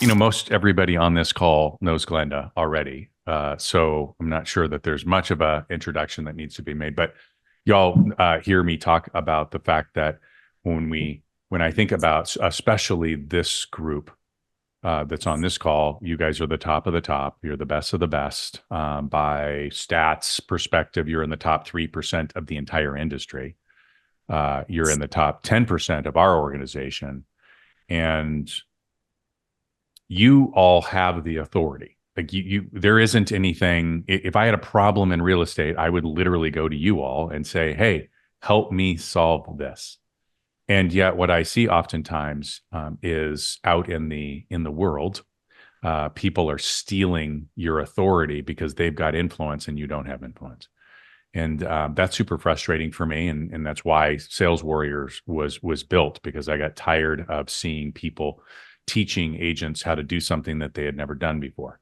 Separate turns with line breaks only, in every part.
Most everybody on this call knows Glenda already. So I'm not sure that there's much of a introduction that needs to be made, but y'all hear me talk about the fact that when I think about especially this group that's on this call, you guys are the top of the top. You're the best of the best. By stats perspective, you're in the top 3% of the entire industry. You're in the top 10% of our organization. And you all have the authority. Like there isn't anything. If I had a problem in real estate, I would literally go to you all and say, "Hey, help me solve this." And yet, what I see oftentimes is out in the world, people are stealing your authority because they've got influence and you don't have influence, and that's super frustrating for me. And that's why Sales Warriors was built, because I got tired of seeing people teaching agents how to do something that they had never done before.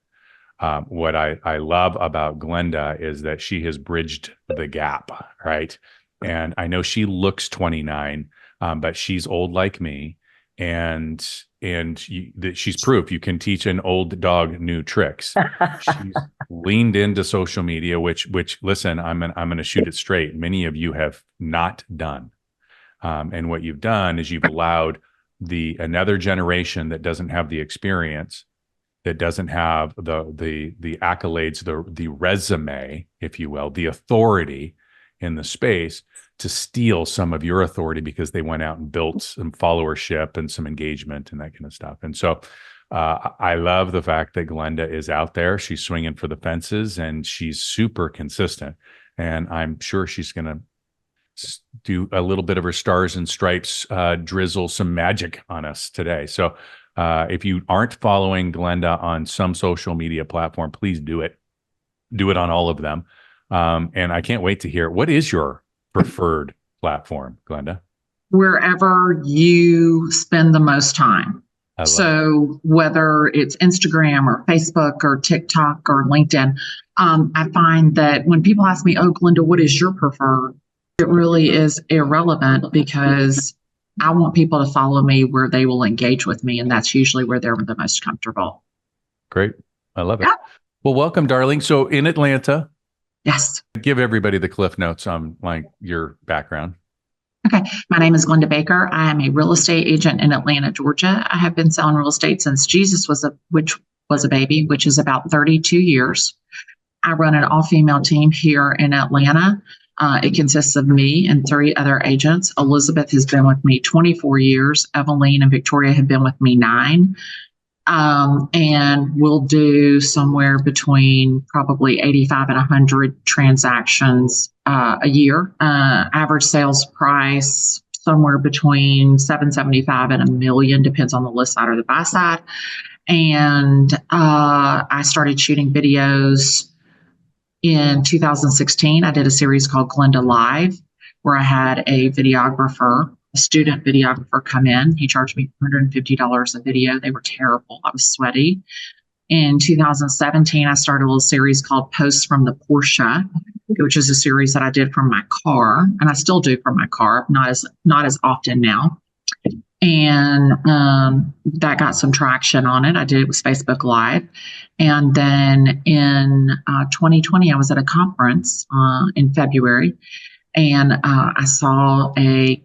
What I love about Glenda is that she has bridged the gap, right? And I know she looks 29, but she's old like me, and she's proof you can teach an old dog new tricks. She's leaned into social media, which listen, I'm going to shoot it straight. Many of you have not done, and what you've done is you've allowed another generation that doesn't have the experience, that doesn't have the accolades, the resume, if you will, the authority in the space, to steal some of your authority because they went out and built some followership and some engagement and that kind of stuff. And so I love the fact that Glenda is out there. She's swinging for the fences and she's super consistent. And I'm sure she's going to do a little bit of her stars and stripes, drizzle some magic on us today. So if you aren't following Glenda on some social media platform, please do it. Do it on all of them. And I can't wait to hear, what is your preferred platform, Glenda?
Wherever you spend the most time. So whether it's Instagram or Facebook or TikTok or LinkedIn, I find that when people ask me, "Oh, Glenda, what is your preferred?" it really is irrelevant, because I want people to follow me where they will engage with me. And that's usually where they're the most comfortable.
Great. I love it. Yeah. Well, welcome, darling. So in Atlanta.
Yes.
Give everybody the cliff notes on your background.
Okay. My name is Glenda Baker. I am a real estate agent in Atlanta, Georgia. I have been selling real estate since Jesus was a baby, which is about 32 years. I run an all-female team here in Atlanta. It consists of me and 3 other agents. Elizabeth has been with me 24 years. Eveline and Victoria have been with me 9. And we'll do somewhere between probably 85 and 100 transactions a year. Average sales price somewhere between $775 and $1 million, depends on the list side or the buy side. And I started shooting videos in 2016. I did a series called Glenda Live, where I had a student videographer come in. He charged me $150 a video. They were terrible. I was sweaty. In 2017, I started a little series called Posts from the Porsche, which is a series that I did from my car, and I still do from my car, not as often now. And that got some traction on it. I did it with Facebook Live. And then in 2020, I was at a conference in February, and I saw a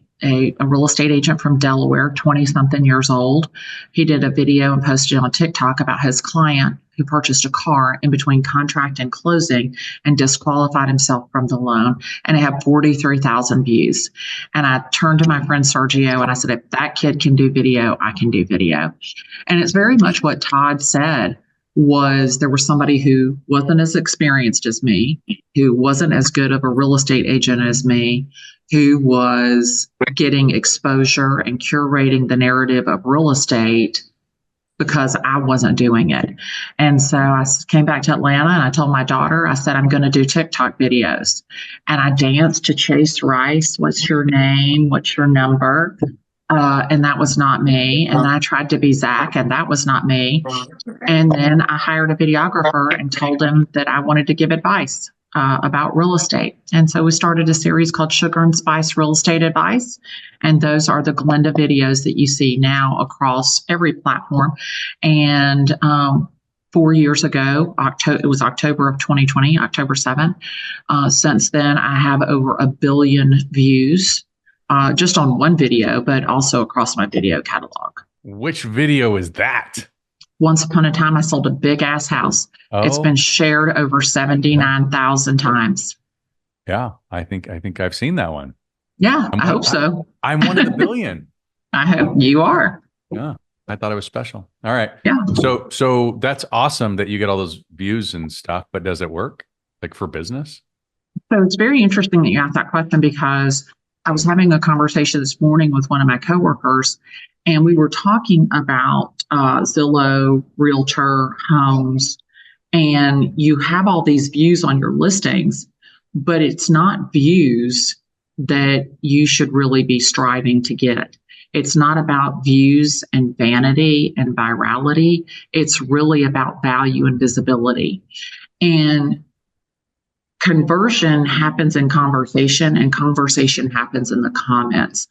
real estate agent from Delaware, 20-something years old. He did a video and posted on TikTok about his client who purchased a car in between contract and closing and disqualified himself from the loan. And it had 43,000 views. And I turned to my friend Sergio and I said, if that kid can do video, I can do video. And it's very much what Todd said. There was somebody who wasn't as experienced as me, who wasn't as good of a real estate agent as me, who was getting exposure and curating the narrative of real estate because I wasn't doing it. And so I came back to Atlanta and I told my daughter, I said, I'm going to do TikTok videos. And I danced to Chase Rice. What's your name? What's your number? And that was not me. And I tried to be Zach, and that was not me. And then I hired a videographer and told him that I wanted to give advice. about real estate. And so we started a series called Sugar and Spice Real Estate Advice. And those are the Glenda videos that you see now across every platform. And 4 years ago, it was October of 2020, October 7th. Since then, I have over 1 billion views just on one video, but also across my video catalog.
Which video is that?
Once upon a time, I sold a big ass house.
Oh.
It's been shared over 79,000 times.
Yeah, I think I've seen that one.
Yeah, I hope so.
I'm one of the billion.
I hope you are.
Yeah, I thought it was special. All right.
Yeah.
So that's awesome that you get all those views and stuff, but does it work like for business?
So it's very interesting that you asked that question, because I was having a conversation this morning with one of my coworkers, and we were talking about Zillow, Realtor, homes, and you have all these views on your listings, but it's not views that you should really be striving to get. It's not about views and vanity and virality. It's really about value and visibility. And conversion happens in conversation, and conversation happens in the comments.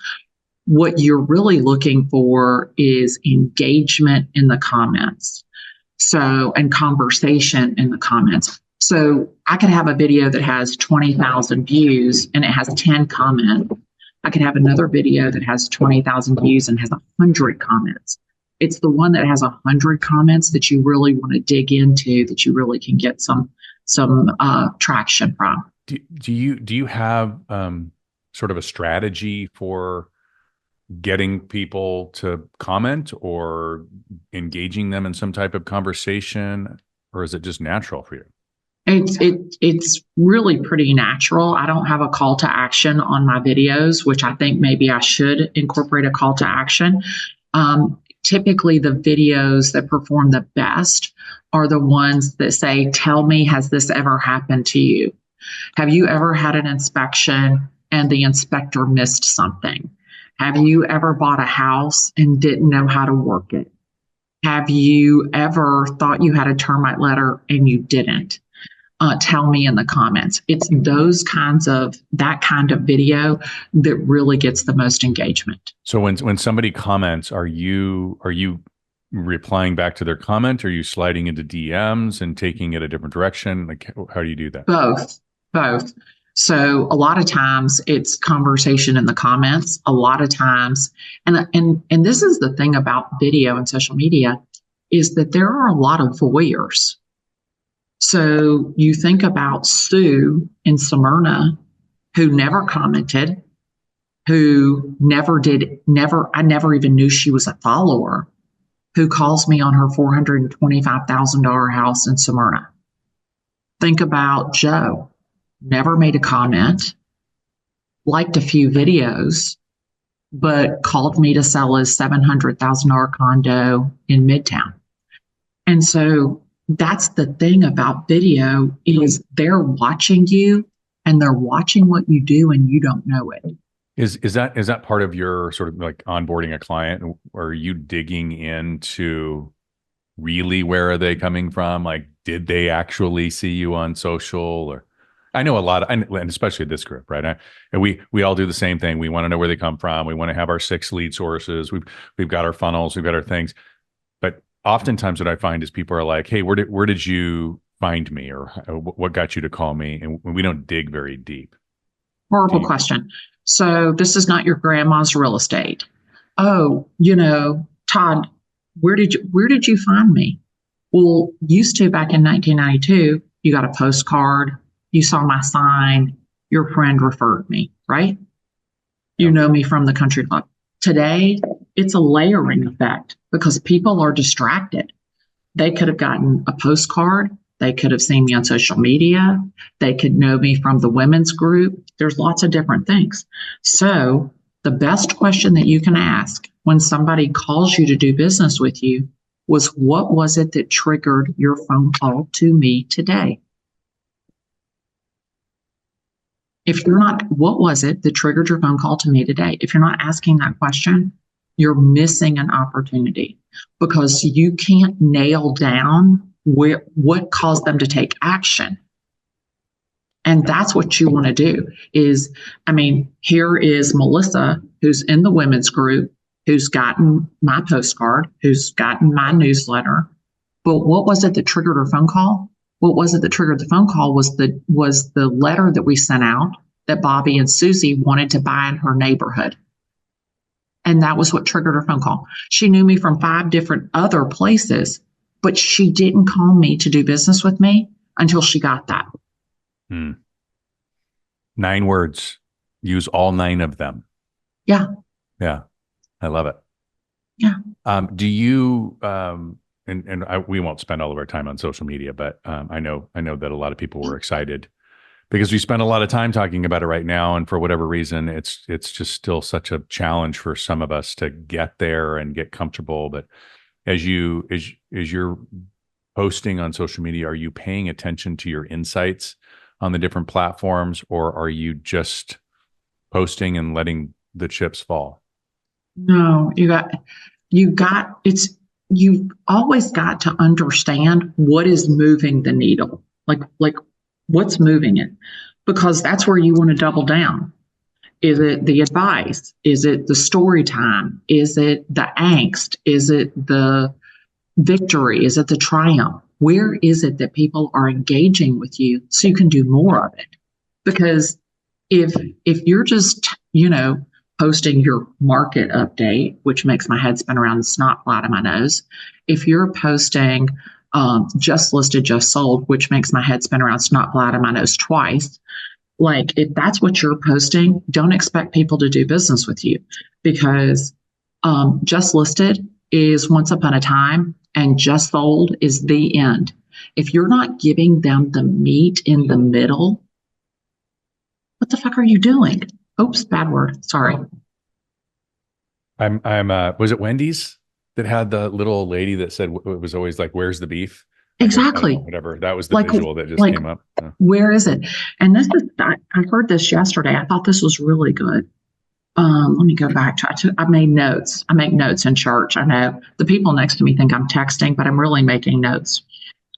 What you're really looking for is engagement in the comments. And conversation in the comments. So I could have a video that has 20,000 views and it has 10 comments. I could have another video that has 20,000 views and has 100 comments. It's the one that has 100 comments that you really want to dig into, that you really can get some traction from.
Do you have sort of a strategy for getting people to comment or engaging them in some type of conversation, or is it just natural for you?
It's really pretty natural. I don't have a call to action on my videos, which I think maybe I should incorporate a call to action. Typically, the videos that perform the best are the ones that say, tell me, has this ever happened to you? Have you ever had an inspection and the inspector missed something? Have you ever bought a house and didn't know how to work it? Have you ever thought you had a termite letter and you didn't? Tell me in the comments. It's that kind of video that really gets the most engagement.
So when somebody comments, are you replying back to their comment? Or are you sliding into DMs and taking it a different direction? Like, how do you do that?
Both. So a lot of times it's conversation in the comments. A lot of times, and this is the thing about video and social media, is that there are a lot of voyeurs. So you think about Sue in Smyrna, who never commented, who I never even knew she was a follower, who calls me on her $425,000 house in Smyrna. Think about Joe, never made a comment, liked a few videos, but called me to sell his $700,000 condo in Midtown. And so that's the thing about video, is they're watching you and they're watching what you do and you don't know it.
Is that part of your sort of like onboarding a client? Or are you digging into really where are they coming from? Like, did they actually see you on social? Or I know a lot, and especially this group, right? And we all do the same thing. We want to know where they come from. We want to have our 6 lead sources. We've got our funnels. We've got our things. But oftentimes, what I find is people are like, "Hey, where did you find me, or what got you to call me?" And we don't dig very deep.
Horrible question. So this is not your grandma's real estate. Oh, Todd, where did you find me? Well, used to back in 1992, you got a postcard, you saw my sign, your friend referred me, right? You know me from the country club. Today, it's a layering effect because people are distracted. They could have gotten a postcard. They could have seen me on social media. They could know me from the women's group. There's lots of different things. So the best question that you can ask when somebody calls you to do business with you was, what was it that triggered your phone call to me today? If you're not, what was it that triggered your phone call to me today? If you're not asking that question, you're missing an opportunity, because you can't nail down what caused them to take action. And that's what you want to do is, I mean, here is Melissa, who's in the women's group, who's gotten my postcard, who's gotten my newsletter. But what was it that triggered her phone call? What was it that triggered the phone call was the letter that we sent out that Bobby and Susie wanted to buy in her neighborhood. And that was what triggered her phone call. She knew me from 5 different other places, but she didn't call me to do business with me until she got that.
9 words. Use all 9 of them.
Yeah.
Yeah. I love it.
Yeah.
Do you, we won't spend all of our time on social media, but I know that a lot of people were excited because we spend a lot of time talking about it right now. And for whatever reason, it's just still such a challenge for some of us to get there and get comfortable. But as you're posting on social media, are you paying attention to your insights on the different platforms, or are you just posting and letting the chips fall?
No, you've always got to understand what is moving the needle, like what's moving it, because that's where you want to double down. Is it the advice? Is it the story time? Is it the angst? Is it the victory? Is it the triumph? Where is it that people are engaging with you so you can do more of it? Because if you're just, posting your market update, which makes my head spin around the snot fly out of my nose, if you're posting just listed, just sold, which makes my head spin around snot fly out of my nose twice, like if that's what you're posting, don't expect people to do business with you, because just listed is once upon a time and just sold is the end. If you're not giving them the meat in the middle, what the fuck are you doing? Oops, bad word. Sorry.
I'm was it Wendy's that had the little lady that said it was always like, "Where's the beef?"
Exactly.
Whatever. That was the visual that just came up. Yeah.
Where is it? And I heard this yesterday. I thought this was really good. Let me go back to I made notes. I make notes in church. I know the people next to me think I'm texting, but I'm really making notes.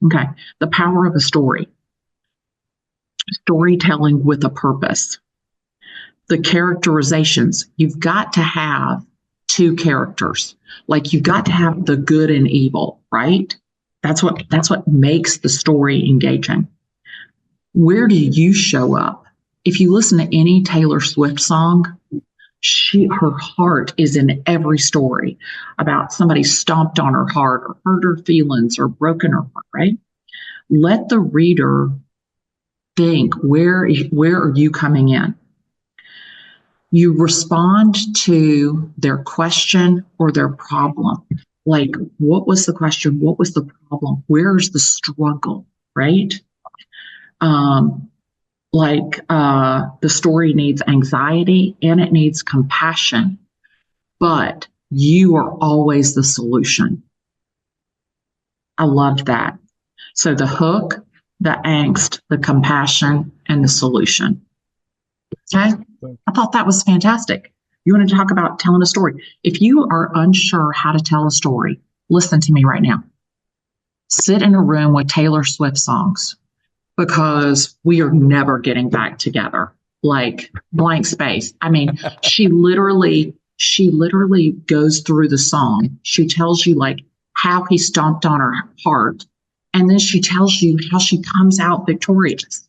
Okay. The power of a story. Storytelling with a purpose. The characterizations. You've got to have 2 characters. Like you've got to have the good and evil, right? That's what makes the story engaging. Where do you show up? If you listen to any Taylor Swift song, her heart is in every story about somebody stomped on her heart or hurt her feelings or broken her heart, right? Let the reader think, where are you coming in? You respond to their question or their problem. Like, what was the question? What was the problem? Where's the struggle, right? The story needs anxiety and it needs compassion, but you are always the solution. I love that. So the hook, the angst, the compassion, and the solution. Okay. I thought that was fantastic. You want to talk about telling a story. If you are unsure how to tell a story, listen to me right now. Sit in a room with Taylor Swift songs, because we are never getting back together. Like blank space. I mean, she literally goes through the song. She tells you like how he stomped on her heart. And then she tells you how she comes out victorious.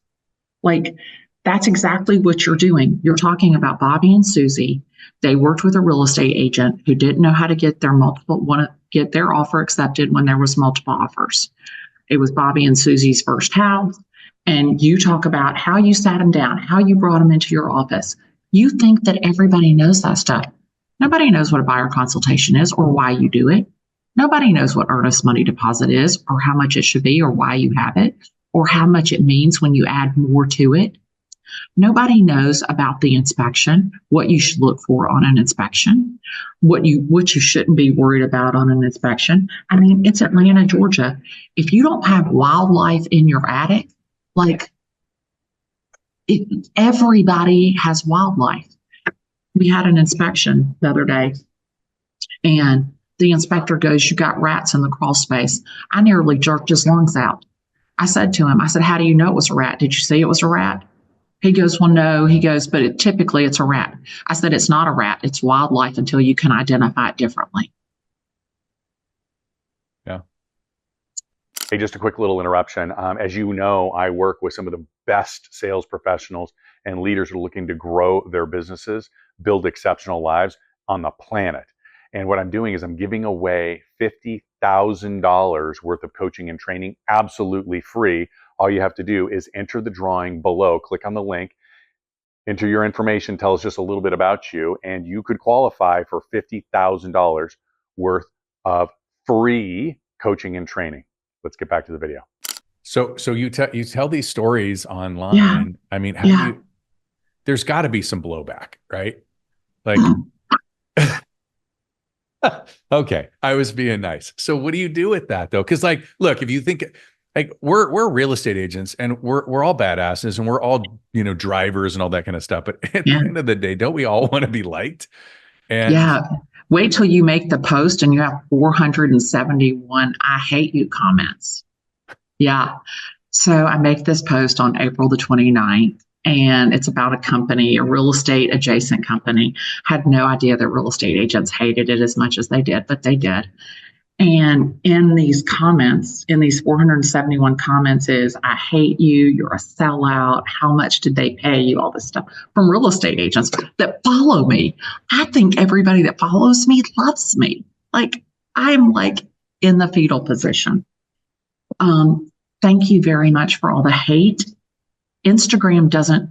Like, that's exactly what you're doing. You're talking about Bobby and Susie. They worked with a real estate agent who didn't know how to get their offer accepted when there was multiple offers. It was Bobby and Susie's first house. And you talk about how you sat them down, how you brought them into your office. You think that everybody knows that stuff. Nobody knows what a buyer consultation is or why you do it. Nobody knows what earnest money deposit is or how much it should be or why you have it or how much it means when you add more to it. Nobody knows about the inspection, what you should look for on an inspection, what you shouldn't be worried about on an inspection. I mean, it's Atlanta, Georgia. If you don't have wildlife in your attic, everybody has wildlife. We had an inspection the other day, and the inspector goes, "You got rats in the crawl space." I nearly jerked his lungs out. I said to him, I said, how do you know it was a rat? Did you see it was a rat? He goes, well, no. He goes, but typically it's a rat. I said, it's not a rat. It's wildlife until you can identify it differently.
Yeah. Hey, just a quick little interruption. As you know, I work with some of the best sales professionals and leaders who are looking to grow their businesses, build exceptional lives on the planet. And what I'm doing is I'm giving away $50,000 worth of coaching and training absolutely free. All you have to do is enter the drawing below, click on the link, enter your information, tell us just a little bit about you, and you could qualify for $50,000 worth of free coaching and training. Let's get back to the video. So you tell these stories online.
Yeah.
I mean, how do you, there's got to be some blowback, right? Like, okay, I was being nice. So what do you do with that though? Because like, look, if you think like we're real estate agents and we're all badasses and we're all, you know, drivers and all that kind of stuff. But at the end of the day, don't we all want to be liked? And
wait till you make the post and you have 471 I hate you comments. Yeah. So I make this post on April the 29th, and it's about a company, a real estate adjacent company. Had no idea that real estate agents hated it as much as they did, but they did. And in these comments, in these 471 comments is, I hate you, you're a sellout, how much did they pay you, all this stuff from real estate agents that follow me. I think everybody that follows me loves me. Like, I'm like in the fetal position. Thank you very much for all the hate. Instagram doesn't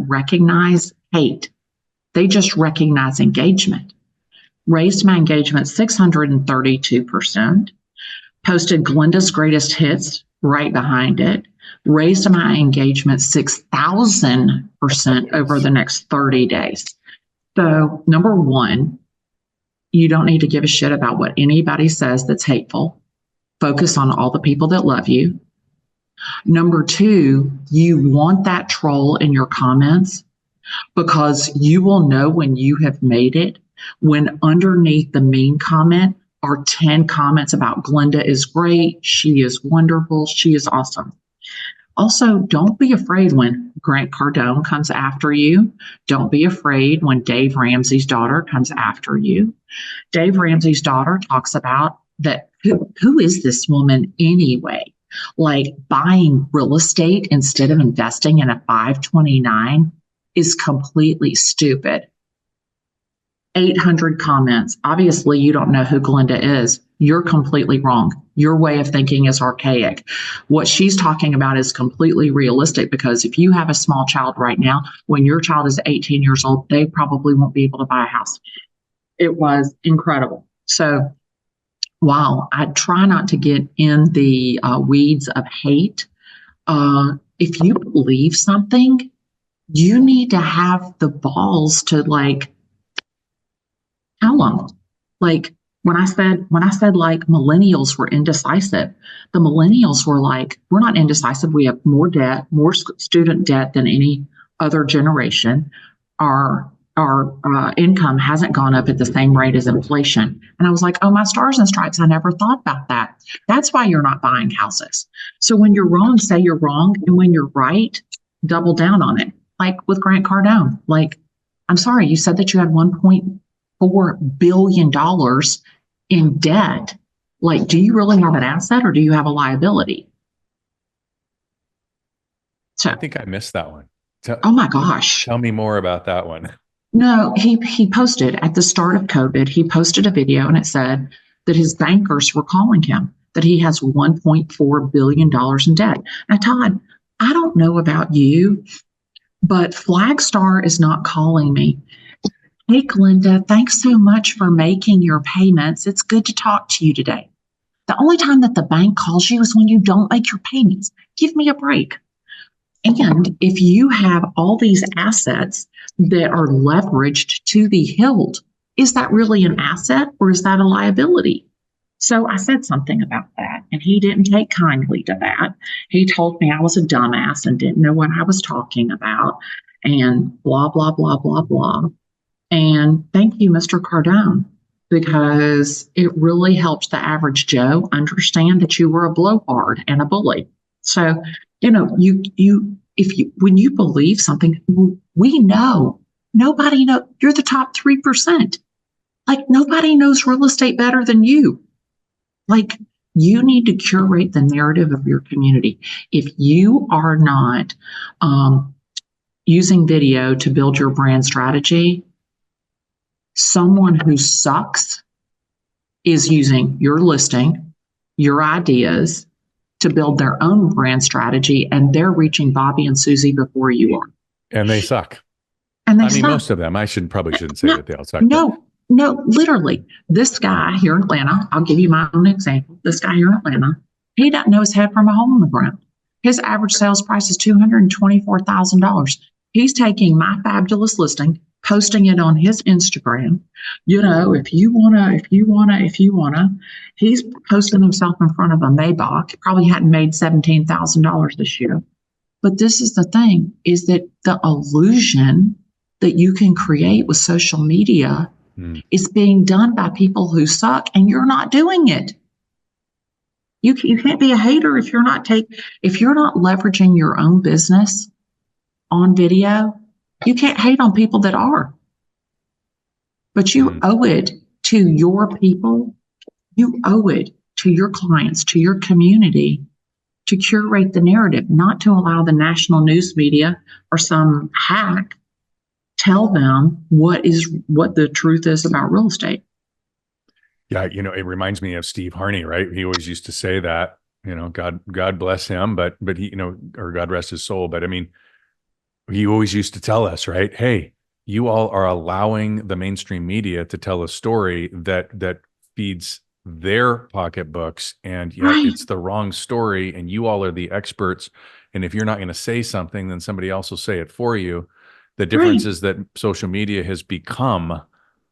recognize hate. They just recognize engagement. Raised my engagement 632%, posted Glenda's greatest hits right behind it, raised my engagement 6,000% over the next 30 days. So number one, you don't need to give a shit about what anybody says that's hateful. Focus on all the people that love you. Number two, you want that troll in your comments because you will know when you have made it when underneath the mean comment are 10 comments about Glenda is great, she is wonderful, she is awesome. Also, don't be afraid when Grant Cardone comes after you. Don't be afraid when Dave Ramsey's daughter comes after you. Dave Ramsey's daughter talks about that. Who is this woman anyway? Like, buying real estate instead of investing in a 529 is completely stupid. 800 comments. Obviously, you don't know who Glenda is. You're completely wrong. Your way of thinking is archaic. What she's talking about is completely realistic, because if you have a small child right now, when your child is 18 years old, they probably won't be able to buy a house. It was incredible. So, wow, I try not to get in the weeds of hate. If you believe something, you need to have the balls to tell them. Like when I said like millennials were indecisive, the millennials were like, we're not indecisive. We have more debt, more student debt than any other generation. Our income hasn't gone up at the same rate as inflation. And I was like, oh, my stars and stripes, I never thought about that. That's why you're not buying houses. So when you're wrong, say you're wrong. And when you're right, double down on it. Like with Grant Cardone, like, I'm sorry, you said that you had $1.4 billion in debt. Like, do you really have an asset or do you have a liability? So
I think I missed that one.
Oh my gosh.
Tell me more about that one.
No, he posted at the start of COVID, he posted a video and it said that his bankers were calling him, that he has $1.4 billion in debt. Now, Todd, I don't know about you, but Flagstar is not calling me. Hey, Glenda, thanks so much for making your payments. It's good to talk to you today. The only time that the bank calls you is when you don't make your payments. Give me a break. And if you have all these assets that are leveraged to the hilt, is that really an asset or is that a liability? So I said something about that, and he didn't take kindly to that. He told me I was a dumbass and didn't know what I was talking about, and blah, blah, blah, blah, blah. And thank you, Mr. Cardone. because it really helps the average Joe understand that you were a blowhard and a bully. So, when you believe something, we know nobody know you're the top 3%. Like nobody knows real estate better than you. Like you need to curate the narrative of your community. If you are not using video to build your brand strategy, someone who sucks is using your listing, your ideas to build their own brand strategy, and they're reaching Bobby and Susie before you are.
And they suck.
And
I mean, most of them. I probably shouldn't say that they all suck.
No, literally. This guy here in Atlanta, I'll give you my own example. This guy here in Atlanta, he doesn't know his head from a hole in the ground. His average sales price is $224,000. He's taking my fabulous listing, posting it on his Instagram. If you wanna, he's posting himself in front of a Maybach. Probably hadn't made $17,000 this year. But this is the thing, is that the illusion that you can create with social media is being done by people who suck, and you're not doing it. You can't be a hater if you're not leveraging your own business on video. You can't hate on people that are. But you owe it to your people. You owe it to your clients, to your community, to curate the narrative, not to allow the national news media or some hack tell them what the truth is about real estate.
Yeah, it reminds me of Steve Harney, right? He always used to say that, God bless him, but he, or God rest his soul. But I mean, he always used to tell us, right? Hey, you all are allowing the mainstream media to tell a story that feeds their pocketbooks, and yet it's the wrong story, and you all are the experts. And if you're not going to say something, then somebody else will say it for you. The difference is that social media has become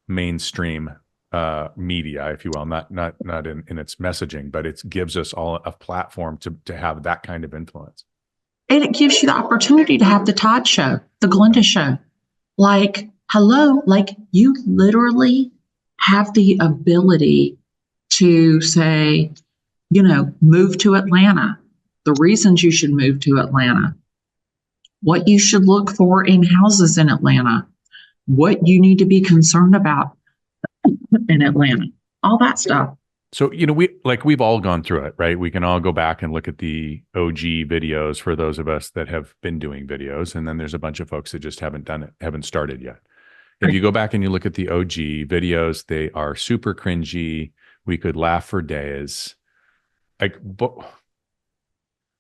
mainstream media, if you will, not in its messaging, but it gives us all a platform to have that kind of influence.
And it gives you the opportunity to have the Todd show, the Glenda show. Like, hello, like you literally have the ability to say, move to Atlanta, the reasons you should move to Atlanta, what you should look for in houses in Atlanta, what you need to be concerned about in Atlanta, all that stuff.
So, we've all gone through it, right? We can all go back and look at the OG videos for those of us that have been doing videos. And then there's a bunch of folks that just haven't done it, haven't started yet. If you go back and you look at the OG videos, they are super cringy. We could laugh for days.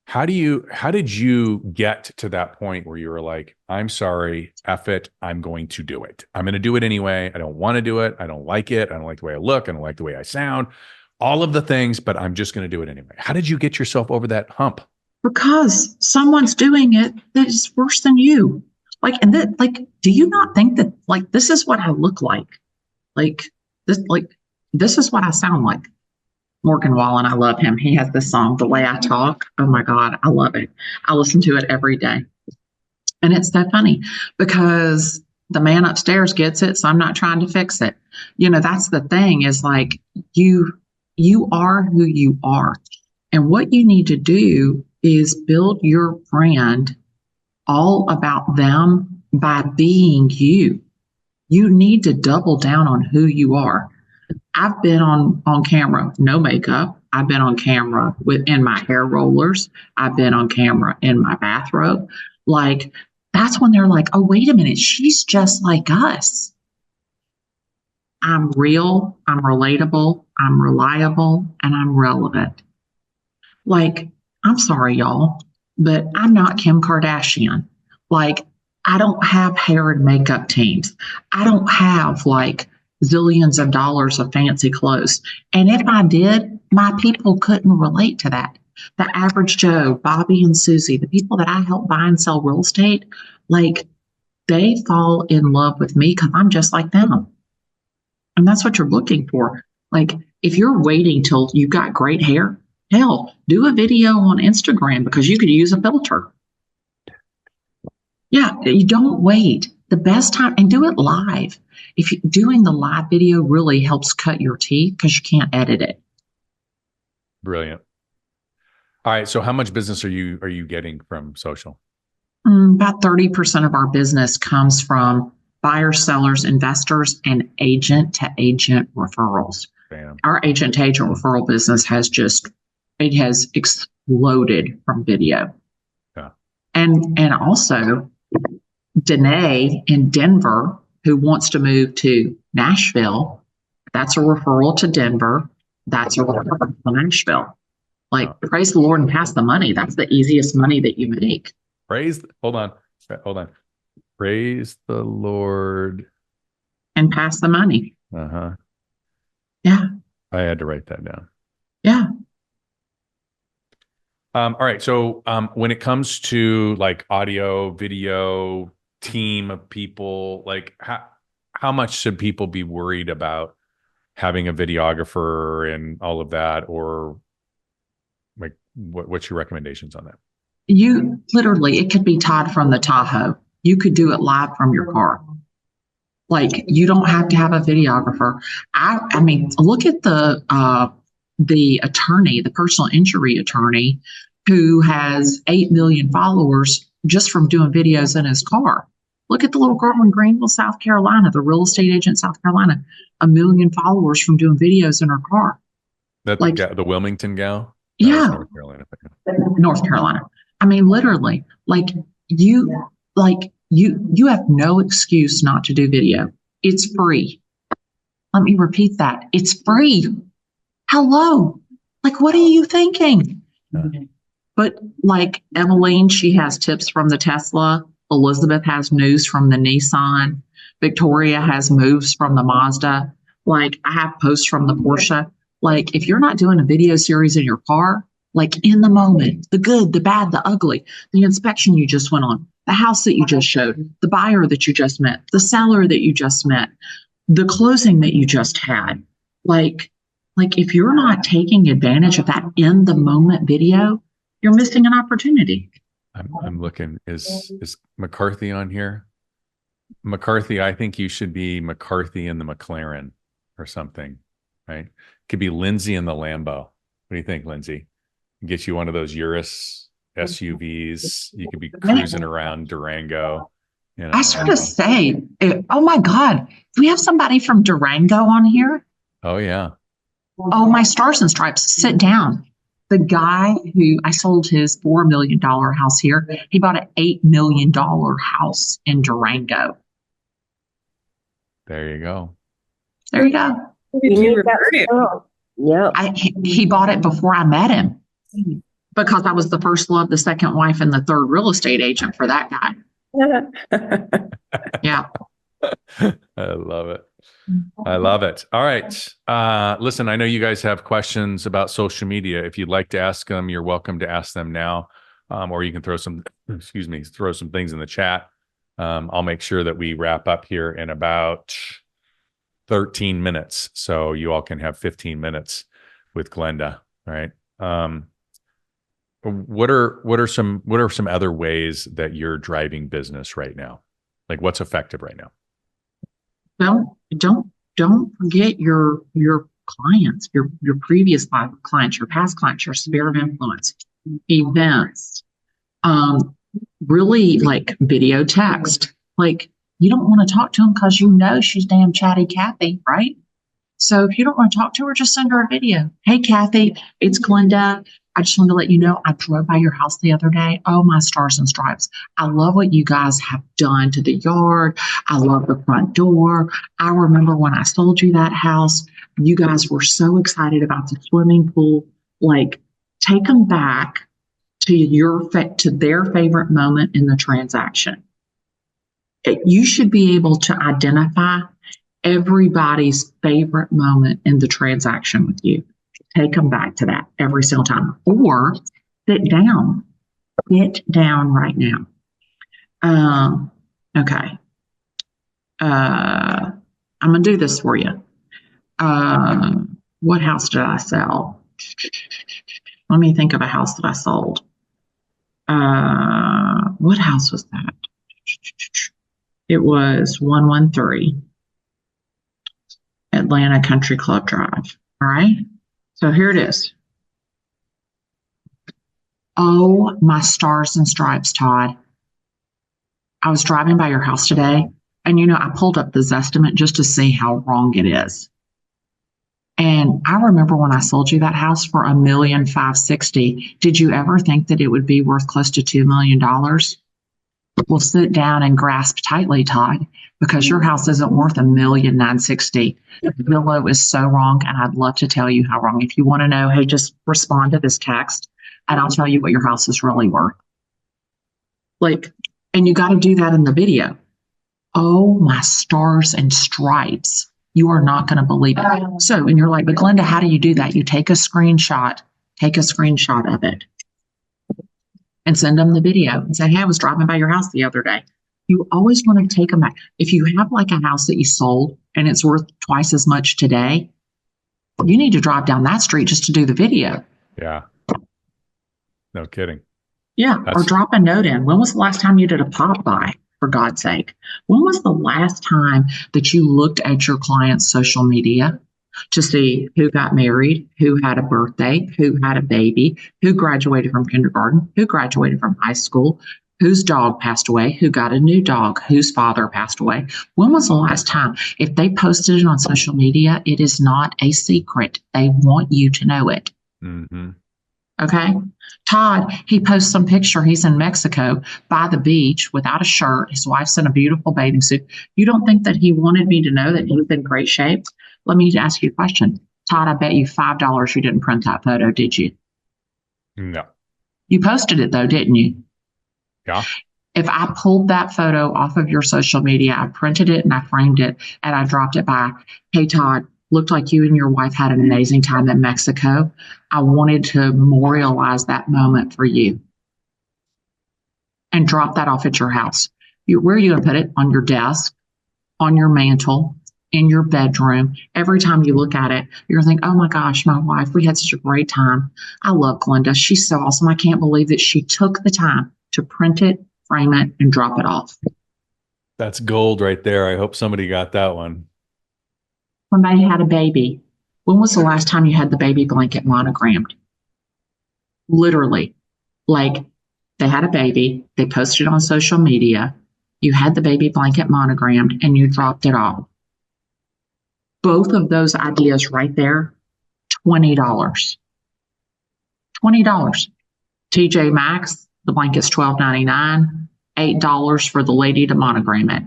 How did you get to that point where you were like, I'm sorry, F it, I'm going to do it. I'm going to do it anyway. I don't want to do it. I don't like it. I don't like the way I look. I don't like the way I sound, all of the things, but I'm just going to do it anyway. How did you get yourself over that hump?
Because someone's doing it that is worse than you. Do you not think that this is what I look like? This is what I sound like. Morgan Wallen, I love him. He has this song, The Way I Talk. Oh my God, I love it. I listen to it every day. And it's so funny because the man upstairs gets it, so I'm not trying to fix it. That's the thing, is like you are who you are. And what you need to do is build your brand all about them by being you. You need to double down on who you are. I've been on camera, no makeup. I've been on camera in my hair rollers. I've been on camera in my bathrobe. Like, that's when they're like, oh, wait a minute, she's just like us. I'm real, I'm relatable, I'm reliable, and I'm relevant. Like, I'm sorry, y'all, but I'm not Kim Kardashian. Like, I don't have hair and makeup teams. I don't have zillions of dollars of fancy clothes. And if I did, my people couldn't relate to that. The average Joe, Bobby and Susie, the people that I help buy and sell real estate, they fall in love with me because I'm just like them. And that's what you're looking for. If you're waiting till you got great hair, hell, do a video on Instagram because you could use a filter. Yeah, you don't wait. the best time, and do it live. If you doing the live video really helps cut your teeth because you can't edit it.
Brilliant. All right. So how much business are you getting from social?
About 30% of our business comes from buyers, sellers, investors, and agent to agent referrals.
Bam.
Our agent to agent referral business has exploded from video.
Yeah.
And also Danae in Denver, who wants to move to Nashville, that's a referral to Denver. That's a referral to Nashville. Like, praise the Lord and pass the money. That's the easiest money that you make.
Hold on. Praise the Lord.
And pass the money.
Uh-huh.
Yeah.
I had to write that down.
Yeah.
All right. So when it comes to like audio, video, team of people, like how much should people be worried about having a videographer and all of that? Or like what's your recommendations on that?
You literally, it could be Todd from the Tahoe. You could do it live from your car. Like, you don't have to have a videographer. I mean, look at the attorney, the personal injury attorney, who has 8 million followers just from doing videos in his car. Look at the little girl in Greenville, South Carolina, the real estate agent, South Carolina, 1 million followers from doing videos in her car.
That like the Wilmington gal?
Yeah.
North Carolina.
North Carolina. I mean, literally, you have no excuse not to do video. It's free. Let me repeat that. It's free. Hello. Like, what are you thinking? But like Emeline, she has tips from the Tesla. Elizabeth has news from the Nissan. Victoria has moves from the Mazda. Like, I have posts from the Porsche. Like, if you're not doing a video series in your car, like in the moment, the good, the bad, the ugly, the inspection you just went on, the house that you just showed, the buyer that you just met, the seller that you just met, the closing that you just had. Like if you're not taking advantage of that in the moment video, you're missing an opportunity.
I'm looking. Is McCarthy on here? McCarthy, I think you should be McCarthy in the McLaren or something, right? Could be Lindsay in the Lambo. What do you think, Lindsay? Get you one of those Urus SUVs. You could be cruising around Durango. You know,
I was going to say, oh my God, do we have somebody from Durango on here?
Oh, yeah.
Oh, my stars and stripes, sit down. The guy who I sold his $4 million house here, he bought an $8 million house in Durango.
There you go.
There you go.
Did you refer it?
Yeah. He bought it before I met him because I was the first love, the second wife, and the third real estate agent for that guy. Yeah.
I love it. I love it. All right. Listen, I know you guys have questions about social media. If you'd like to ask them, you're welcome to ask them now. Or you can throw some things in the chat. I'll make sure that we wrap up here in about 13 minutes. So you all can have 15 minutes with Glenda. All right. What are some other ways that you're driving business right now? Like, what's effective right now?
Don't forget your clients, your previous clients, your past clients, your sphere of influence, events, really like video text. Like, you don't want to talk to them because you know she's damn chatty Kathy, right? So if you don't want to talk to her, just send her a video. Hey, Kathy, it's Glenda. I just wanted to let you know I drove by your house the other day. Oh, my stars and stripes. I love what you guys have done to the yard. I love the front door. I remember when I sold you that house, you guys were so excited about the swimming pool. Like, take them back to their favorite moment in the transaction. You should be able to identify everybody's favorite moment in the transaction with you. Take them back to that every single time, or sit down right now. Okay. I'm going to do this for you. What house did I sell? Let me think of a house that I sold. What house was that? It was 113 Atlanta Country Club Drive. All right. So here it is. Oh, my stars and stripes, Todd. I was driving by your house today, and I pulled up the Zestimate just to see how wrong it is. And I remember when I sold you that house for $1,560,000. Did you ever think that it would be worth close to $2 million? Well, sit down and grasp tightly, Todd, because your house isn't worth $1,960,000. Zillow is so wrong, and I'd love to tell you how wrong. If you want to know, hey, just respond to this text, and I'll tell you what your house is really worth. And you got to do that in the video. Oh, my stars and stripes. You are not going to believe it. So, and you're like, but Glenda, how do you do that? You take a screenshot of it and send them the video and say, hey, I was driving by your house the other day. You always want to take them back. If you have like a house that you sold and it's worth twice as much today, you need to drive down that street just to do the video.
Yeah. No kidding.
Yeah. Or drop a note in. When was the last time you did a pop by? For God's sake, when was the last time that you looked at your client's social media to see who got married, who had a birthday, who had a baby, who graduated from kindergarten, who graduated from high school, whose dog passed away, who got a new dog, whose father passed away? When was the last time? If they posted it on social media, it is not a secret. They want you to know it.
Mm-hmm.
Okay. Todd, he posts some picture. He's in Mexico by the beach without a shirt. His wife's in a beautiful bathing suit. You don't think that he wanted me to know that he was in great shape? Let me ask you a question. Todd, I bet you $5 you didn't print that photo, did you?
No.
You posted it though, didn't you?
Yeah.
If I pulled that photo off of your social media, I printed it and I framed it and I dropped it by, hey, Todd, looked like you and your wife had an amazing time in Mexico. I wanted to memorialize that moment for you and drop that off at your house. Where are you going to put it? On your desk, on your mantle, in your bedroom. Every time you look at it, you're going to think, oh my gosh, my wife, we had such a great time. I love Glenda. She's so awesome. I can't believe that she took the time to print it, frame it, and drop it off.
That's gold right there. I hope somebody got that one.
Somebody had a baby. When was the last time you had the baby blanket monogrammed? Literally, like they had a baby, they posted it on social media, you had the baby blanket monogrammed, and you dropped it off. Both of those ideas right there, $20. $20. TJ Maxx, the blanket's $12.99, $8 for the lady to monogram it.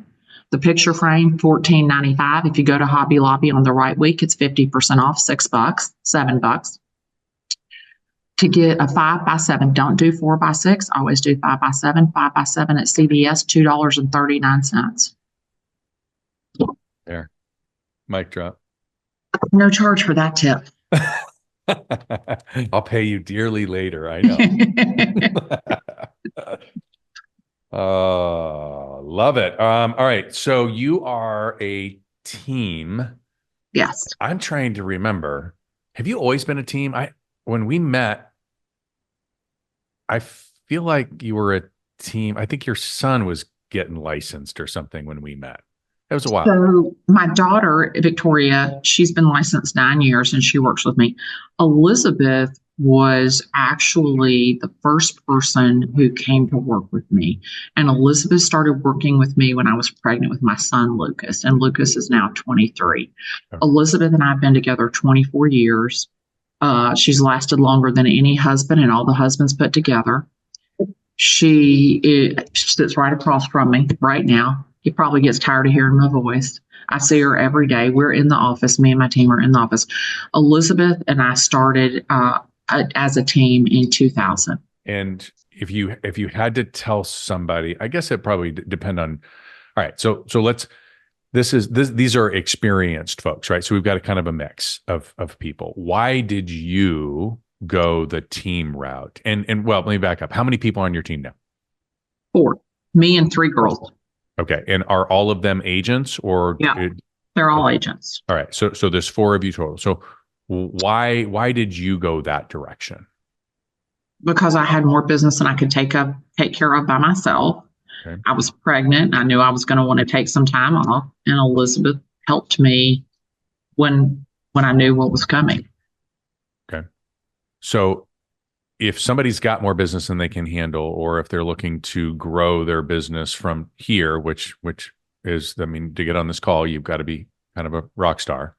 The picture frame, $14.95. If you go to Hobby Lobby on the right week, it's 50% off, $6, $7. To get a 5x7, don't do 4x6, always do 5x7. 5x7 at CVS, $2.39.
There. Mic drop.
No charge for that tip.
I'll pay you dearly later. I know. Love it. All right. So you are a team.
Yes.
I'm trying to remember. Have you always been a team? When we met, I feel like you were a team. I think your son was getting licensed or something when we met. That was a while.
So my daughter, Victoria, she's been licensed 9 years and she works with me. Elizabeth was actually the first person who came to work with me. And Elizabeth started working with me when I was pregnant with my son, Lucas. And Lucas is now 23. Okay. Elizabeth and I have been together 24 years. She's lasted longer than any husband and all the husbands put together. She sits right across from me right now. He probably gets tired of hearing my voice. I see her every day. We're in the office. Me and my team are in the office. Elizabeth and I started as a team in 2000.
And if you had to tell somebody, I guess it probably depend on. All right, so these are experienced folks, right? So we've got a kind of a mix of people. Why did you go the team route? And well, let me back up. How many people on your team now?
4. Me and 3 girls.
Okay. And are all of them agents or?
Yeah, they're all agents.
All right. So there's 4 of you total. So why did you go that direction?
Because I had more business than I could take care of by myself.
Okay.
I was pregnant. I knew I was going to want to take some time off, and Elizabeth helped me when I knew what was coming.
Okay. So if somebody's got more business than they can handle, or if they're looking to grow their business from here, which is, I mean, to get on this call, you've got to be kind of a rock star.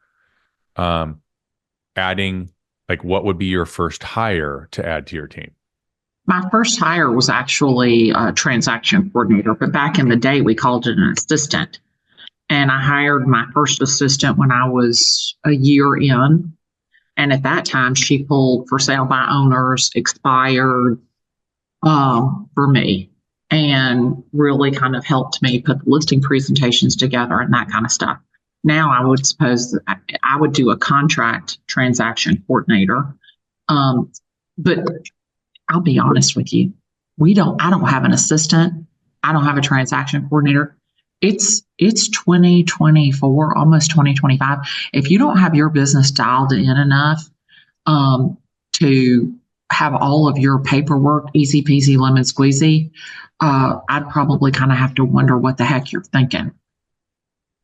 Adding, like, what would be your first hire to add to your team?
My first hire was actually a transaction coordinator, but back in the day, we called it an assistant. And I hired my first assistant when I was a year in. And at that time, she pulled for sale by owners, expired for me, and really kind of helped me put the listing presentations together and that kind of stuff. Now, I would suppose that I would do a contract transaction coordinator. But I'll be honest with you, I don't have an assistant. I don't have a transaction coordinator. It's 2024, almost 2025. If you don't have your business dialed in enough to have all of your paperwork easy peasy lemon squeezy, I'd probably kind of have to wonder what the heck you're thinking.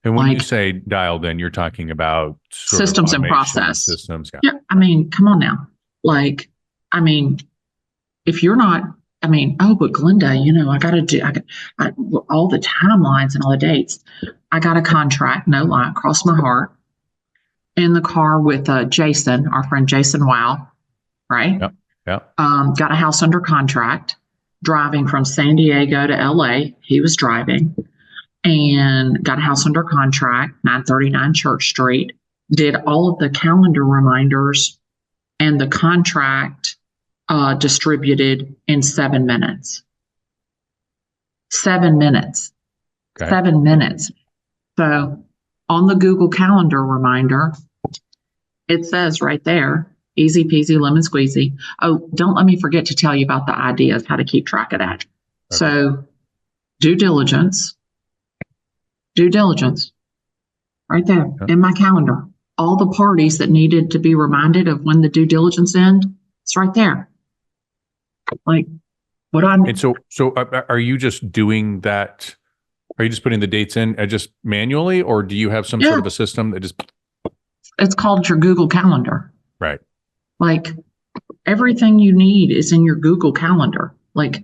And when you say dialed in, you're talking about
systems and process.
Systems.
Yeah. I mean, come on now. Like, I mean, if you're not, I mean, oh, but Glenda, I got to do all the timelines and all the dates. I got a contract, no lie, cross my heart, in the car with Jason, our friend Jason Wow, right?
Yep. Yep.
Got a house under contract, driving from San Diego to LA. He was driving, and got a house under contract, 939 Church Street. Did all of the calendar reminders and the contract distributed in 7 minutes. 7 minutes. Okay. 7 minutes. So on the Google Calendar reminder, it says right there, easy peasy lemon squeezy. Oh, don't let me forget to tell you about the ideas, how to keep track of that. Okay. So due diligence, right there in my calendar. All the parties that needed to be reminded of when the due diligence end, it's right there. Like, what I'm.
And so are you just doing that? Are you just putting the dates in just manually, or do you have some sort of a system that just?
It's called your Google Calendar.
Right.
Like, everything you need is in your Google Calendar. Like,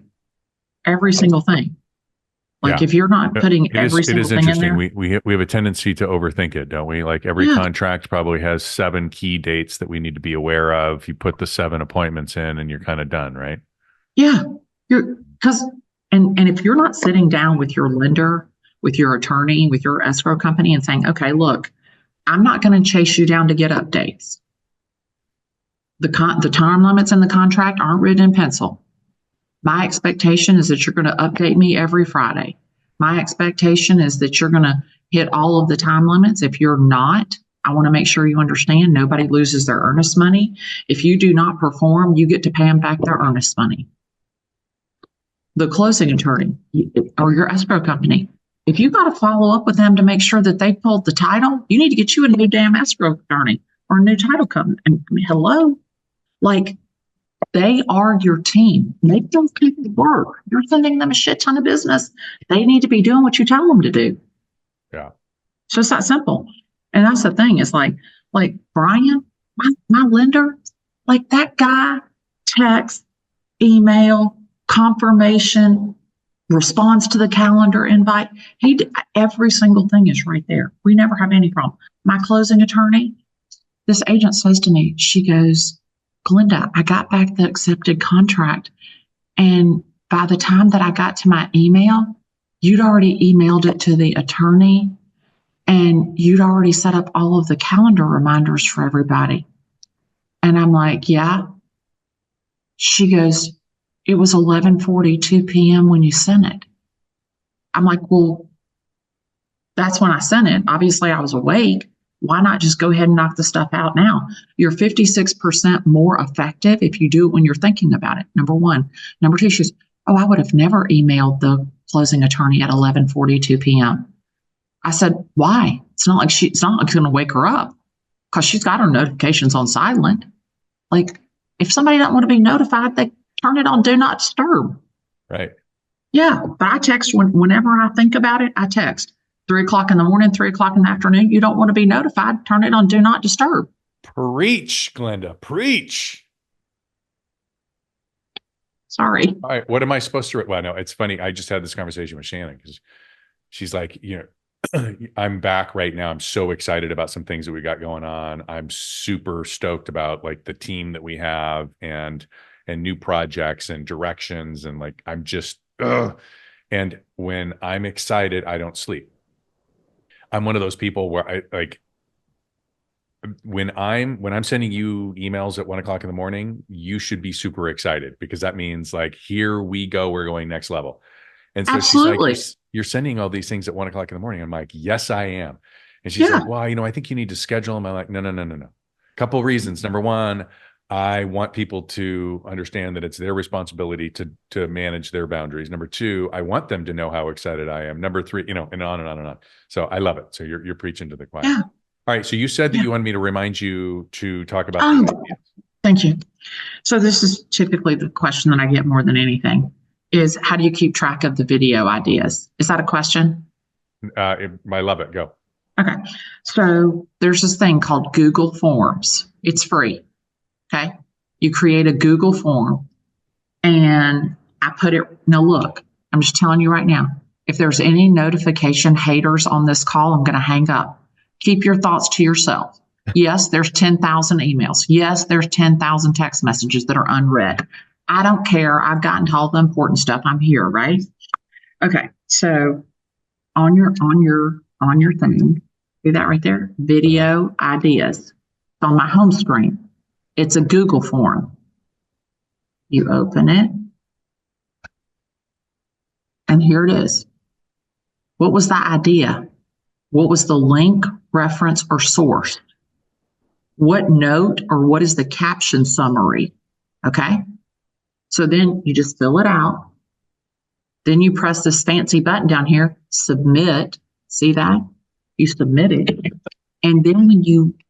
every single thing. Like, if you're not putting every single thing in there.
We have a tendency to overthink it, don't we? Like, every contract probably has 7 key dates that we need to be aware of. You put the 7 appointments in and you're kind of done, right?
Yeah. And if you're not sitting down with your lender, with your attorney, with your escrow company and saying, okay, look, I'm not going to chase you down to get updates. The time limits in the contract aren't written in pencil. My expectation is that you're going to update me every Friday. My expectation is that you're going to hit all of the time limits. If you're not, I want to make sure you understand nobody loses their earnest money. If you do not perform, you get to pay them back their earnest money. The closing attorney or your escrow company, if you got to follow up with them to make sure that they pulled the title, you need to get you a new damn escrow attorney or a new title company. I mean, hello? Like, they are your team. Make those people work. You're sending them a shit ton of business. They need to be doing what you tell them to do.
Yeah.
It's just that simple. And that's the thing. It's like Brian, my lender, like, that guy, text, email, confirmation, responds to the calendar invite. Every single thing is right there. We never have any problem. My closing attorney, this agent says to me, she goes, Glenda, I got back the accepted contract, and by the time that I got to my email, you'd already emailed it to the attorney, and you'd already set up all of the calendar reminders for everybody. And I'm like, yeah. She goes, it was 11:42 p.m. when you sent it. I'm like, well, that's when I sent it. Obviously, I was awake. Why not just go ahead and knock the stuff out now? You're 56% more effective if you do it when you're thinking about it, number one. Number two, she says, oh, I would have never emailed the closing attorney at 11:42 p.m. I said, why? It's not like it's going to wake her up, because she's got her notifications on silent. Like, if somebody doesn't want to be notified, they turn it on do not disturb.
Right.
Yeah, but I text whenever I think about it. I text 3 o'clock in the morning, 3 o'clock in the afternoon. You don't want to be notified. Turn it on Do Not Disturb.
Preach, Glenda, preach.
Sorry.
All right, what am I supposed to? Well, no, it's funny. I just had this conversation with Shannon because she's like, I'm back right now. I'm so excited about some things that we got going on. I'm super stoked about like the team that we have and new projects and directions and like I'm just and when I'm excited, I don't sleep. I'm one of those people where I like when I'm sending you emails at 1 o'clock in the morning, you should be super excited because that means like here we go, we're going next level. And so she's like,
Absolutely.
you're sending all these things at 1 o'clock in the morning. I'm like, yes, I am. And she's
Yeah.
like, well, I think you need to schedule them. I'm like, no, no, no, no, no. Couple of reasons. Number one, I want people to understand that it's their responsibility to manage their boundaries. Number two, I want them to know how excited I am. Number three, and on and on and on. So I love it. So you're preaching to the choir.
Yeah.
All right. So you said that
Yeah.
you wanted me to remind you to talk about
Oh,
the ideas.
thank you. So this is typically the question that I get more than anything is how do you keep track of the video ideas? Is that a question?
I love it. Go.
Okay. So there's this thing called Google Forms. It's free. Okay. You create a Google form and I put it, now look, I'm just telling you right now, if there's any notification haters on this call, I'm going to hang up. Keep your thoughts to yourself. Yes, there's 10,000 emails. Yes, there's 10,000 text messages that are unread. I don't care. I've gotten to all the important stuff. I'm here, right? Okay. So on your thing, see that right there? Video ideas. It's on my home screen. It's a Google form. You open it, and here it is. What was the idea? What was the link, reference, or source? What note or what is the caption summary? Okay. So then you just fill it out. Then you press this fancy button down here, submit. See that? You submit it. And then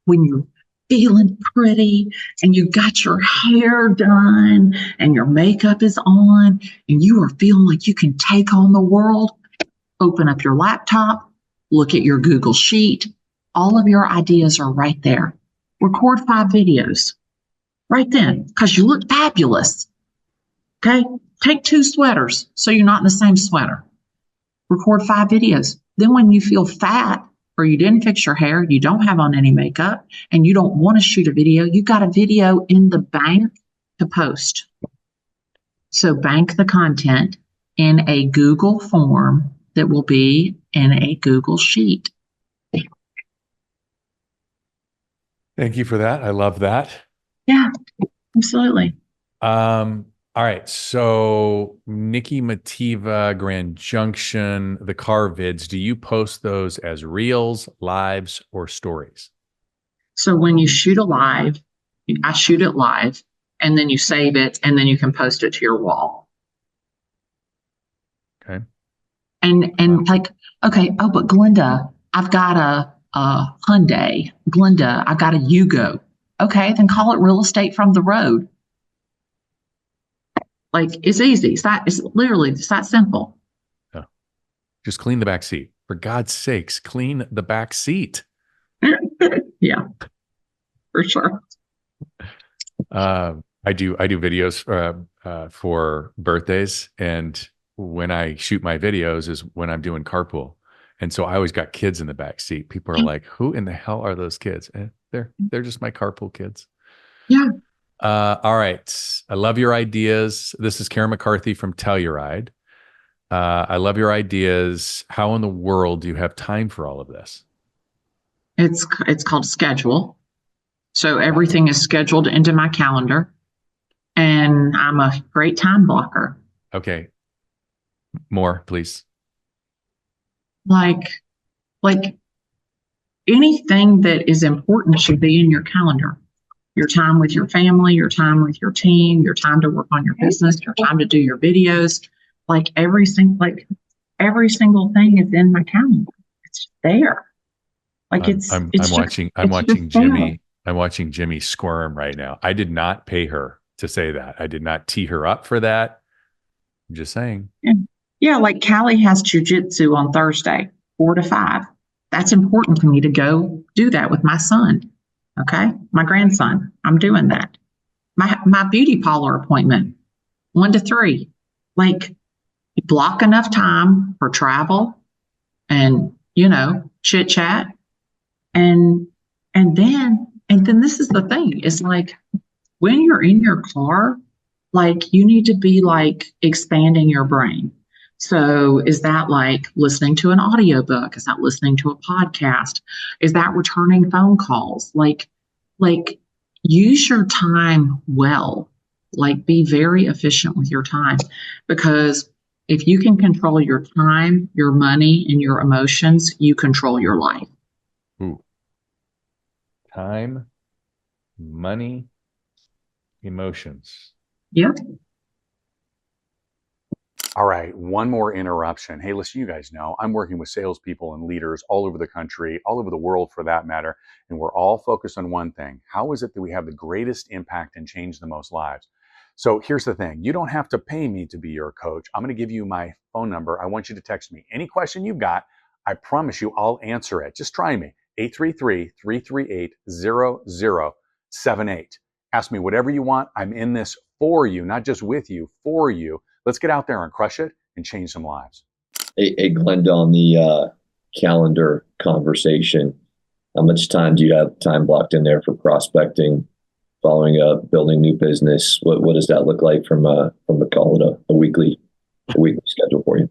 when you're feeling pretty and you got your hair done and your makeup is on and you are feeling like you can take on the world, open up your laptop, look at your Google Sheet. All of your ideas are right there. Record 5 videos right then because you look fabulous. Okay. Take 2 sweaters so you're not in the same sweater. Record 5 videos. Then when you feel fat or you didn't fix your hair, you don't have on any makeup, and you don't want to shoot a video, you got a video in the bank to post. So bank the content in a Google form that will be in a Google Sheet.
Thank you for that. I love that.
Yeah, absolutely.
All right. So Nikki Mativa, Grand Junction, the car vids, do you post those as reels, lives, or stories?
So when you shoot a live, I shoot it live, and then you save it, and then you can post it to your wall.
Okay.
And like, okay, oh, but Glenda, I've got a Hyundai. Glenda, I've got a Yugo. Okay, then call it real estate from the road. Like, it's easy. It's literally that simple.
Yeah. Just clean the back seat. For God's sakes, clean the back seat.
Yeah, for sure.
I do videos for birthdays, and when I shoot my videos is when I'm doing carpool, and so I always got kids in the back seat. People are like, "Who in the hell are those kids?" They're just my carpool kids.
Yeah.
All right. I love your ideas. This is Karen McCarthy from Telluride. I love your ideas. How in the world do you have time for all of this?
It's called schedule. So everything is scheduled into my calendar, and I'm a great time blocker.
Okay. More, please.
Like anything that is important should be in your calendar. Your time with your family, your time with your team, your time to work on your business, your time to do your videos. Like every single thing is in my calendar. It's there. Like
I'm watching Jimmy squirm right now. I did not pay her to say that. I did not tee her up for that. I'm just saying.
Yeah, like Callie has jujitsu on Thursday, 4 to 5. That's important to me to go do that with my son. Okay. My grandson. I'm doing that. My beauty parlor appointment, 1 to 3. Like, block enough time for travel and, chit chat. And and then this is the thing. It's like when you're in your car, like you need to be like expanding your brain. So is that like listening to an audiobook? Is that listening to a podcast? Is that returning phone calls? Like use your time well. Like be very efficient with your time, because if you can control your time, your money, and your emotions, you control your life.
Ooh. Time, money, emotions.
Yep.
All right, one more interruption. Hey, listen, you guys know I'm working with salespeople and leaders all over the country, all over the world for that matter, and we're all focused on one thing. How is it that we have the greatest impact and change the most lives? So here's the thing. You don't have to pay me to be your coach. I'm going to give you my phone number. I want you to text me any question you've got. I promise you I'll answer it. Just try me. 833-338-0078. Ask me whatever you want. I'm in this for you, not just with you, for you. Let's get out there and crush it and change some lives.
Hey, Glenda, on the calendar conversation, how much time do you have time blocked in there for prospecting, following up, building new business? What does that look like from a call it a weekly schedule for you?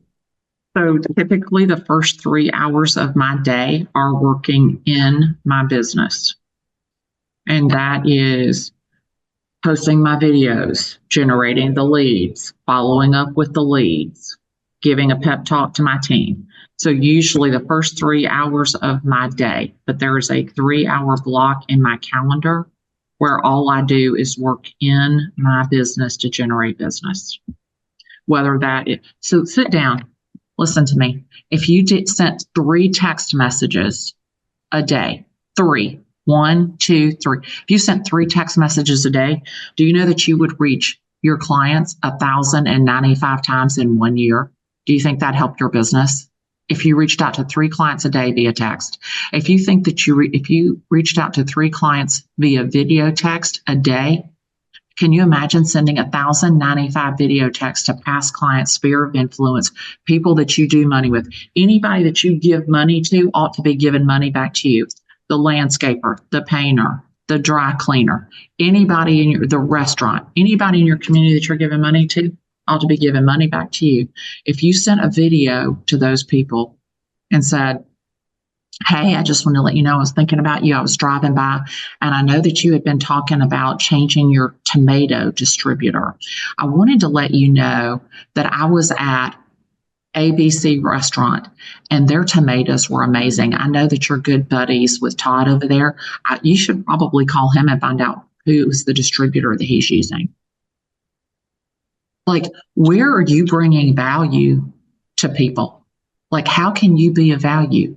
So typically the first 3 hours of my day are working in my business. And that is posting my videos, generating the leads, following up with the leads, giving a pep talk to my team. So usually the first 3 hours of my day, but there is a 3-hour block in my calendar where all I do is work in my business to generate business. Whether that is, so sit down, listen to me. If you sent 3 text messages a day, 3, 1, 2, 3. If you sent 3 text messages a day, do you know that you would reach your clients 1,095 times in 1 year? Do you think that helped your business? If you reached out to 3 clients a day via text, if you think that if you reached out to 3 clients via video text a day, can you imagine sending 1,095 video texts to past clients, sphere of influence, people that you do money with? Anybody that you give money to ought to be giving money back to you. The landscaper, the painter, the dry cleaner, anybody in the restaurant, anybody in your community that you're giving money to ought to be giving money back to you. If you sent a video to those people and said, hey, I just want to let you know I was thinking about you. I was driving by and I know that you had been talking about changing your tomato distributor. I wanted to let you know that I was at ABC restaurant and their tomatoes were amazing. I know that you're good buddies with Todd over there. You should probably call him and find out who's the distributor that he's using. Like, where are you bringing value to people? Like, how can you be of value?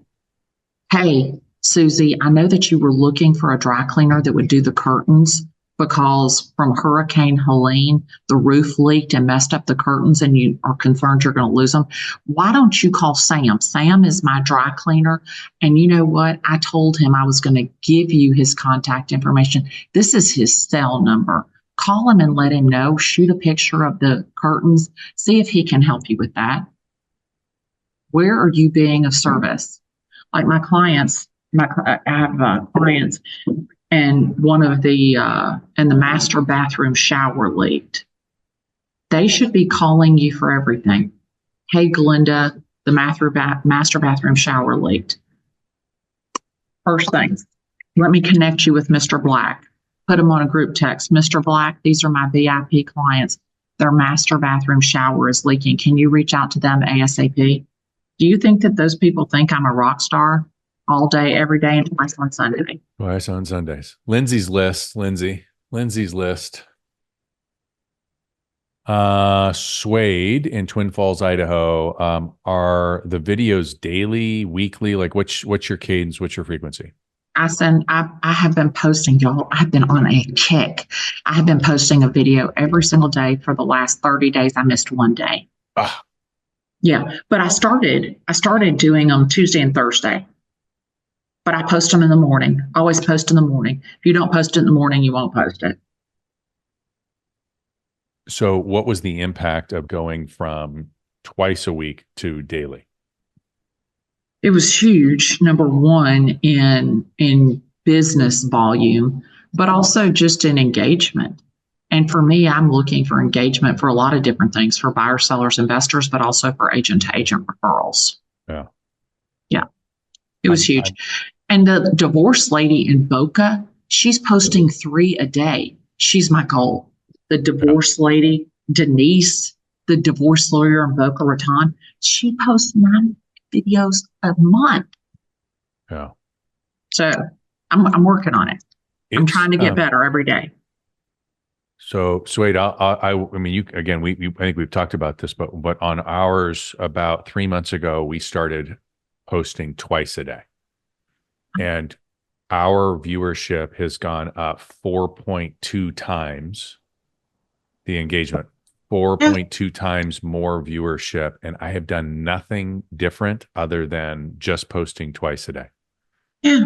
Hey, Susie, I know that you were looking for a dry cleaner that would do the curtains because from Hurricane Helene, the roof leaked and messed up the curtains and you are concerned you're going to lose them. Why don't you call Sam? Sam is my dry cleaner. And you know what? I told him I was going to give you his contact information. This is his cell number. Call him and let him know. Shoot a picture of the curtains. See if he can help you with that. Where are you being of service? Like my clients, I have clients, and one of the master bathroom shower leaked. They should be calling you for everything. Hey, Glenda, the master bathroom shower leaked. First thing, let me connect you with Mr. Black. Put them on a group text. Mr. Black, these are my VIP clients. Their master bathroom shower is leaking. Can you reach out to them ASAP? Do you think that those people think I'm a rock star all day, every day, and twice on Sunday?
Twice on Sundays. Lindsay's list. Lindsay's list. Suede in Twin Falls, Idaho. Are the videos daily, weekly? Like what's your cadence? What's your frequency?
I have been posting, y'all. I've been on a kick. I have been posting a video every single day for the last 30 days. I missed one day. Yeah, but I started doing them Tuesday and Thursday. But I post them in the morning. Always post in the morning. If you don't post it in the morning, you won't post it.
So what was the impact of going from twice a week to daily?
It was huge, number one, in business volume, but also just in engagement. And for me, I'm looking for engagement for a lot of different things, for buyers, sellers, investors, but also for agent to agent referrals.
Yeah.
Yeah. It was huge. And the divorce lady in Boca, she's posting 3 a day. She's my goal. The divorce lady, Denise, the divorce lawyer in Boca Raton, she posts 9 videos a month.
Yeah.
So I'm working on it. I'm trying to get better every day.
So Wade, I mean, you again, I think we've talked about this, but on ours about 3 months ago, we started posting twice a day, and our viewership has gone up 4.2 times the engagement, 4.2 times more viewership, and I have done nothing different other than just posting twice a day.
Yeah,